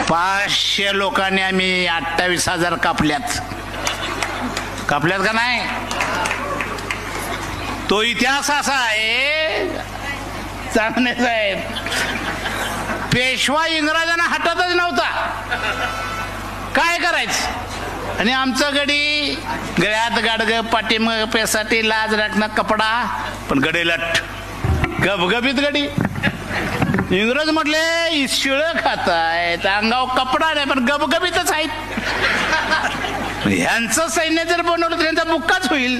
500 लोकांनी आम्ही 28,000 कापल्यात का नाही? तो इतिहास असा आहे चांगले साहेब, पेशवा इंग्रजांना हटतच नव्हता. काय करायचं? आणि आमचं गडी गळ्यात गाडग, पाठीमग पेसाठी लाज राखणं कपडा, पण गडे लठ गबगबीत गडी. इंग्रज म्हटले शिळ खातायत, अंगाव कपडा नाही पण गबगबीतच आहेत. ह्यांचं सैन्य जर बनवलं तर त्यांचा बुक्काच होईल.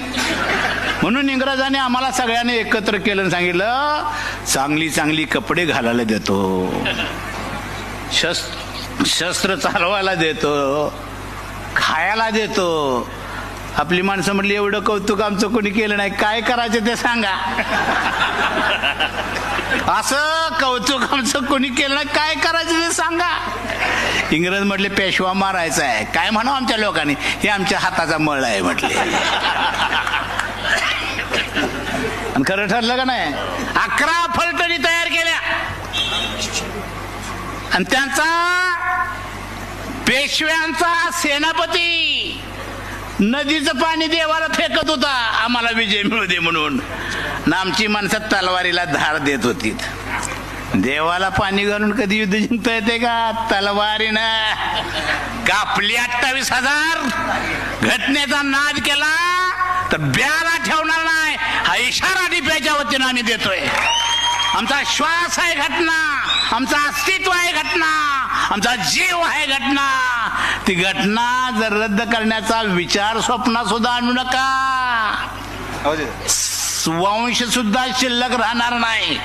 म्हणून इंग्रजांनी आम्हाला सगळ्यांनी एकत्र केलं आणि सांगितलं चांगली चांगली कपडे घालायला देतो, शस्त्र चालवायला देतो, खायला देतो. आपली माणसं म्हटली एवढं कौतुक आमचं कोणी केलं नाही, काय करायचं ते सांगा. असं कौतुक आमचं कोणी केलं नाही, काय करायचं ते सांगा. इंग्रज म्हटले पेशवा मारायचा आहे, काय म्हणा आमच्या लोकांनी, हे आमच्या हाताचा मळ आहे म्हटले. आणि खरं ठरलं का नाही? 11 फलटणी तयार केल्या आणि त्यांचा पेशव्यांचा सेनापती नदीचं पाणी देवाला फेकत होता आम्हाला विजय मिळू दे म्हणून. आमची माणसं तलवारीला धार देत होती. देवाला पाणी घालून कधी युद्ध जिंकता येते का? तलवारीनं कापली 28,000. घटनेचा नाद केला तर ब्याला ठेवणार नाही हा इशारा डिप्याच्या वतीनं आम्ही देतोय. आमचा श्वास आहे घटना, आमचं अस्तित्व आहे घटना, आमचा जीव आहे घटना. ती घटना जर रद्द करण्याचा विचार स्वप्नात सुद्धा आणू नका. वंश सुद्धा शिल्लक राहणार नाही.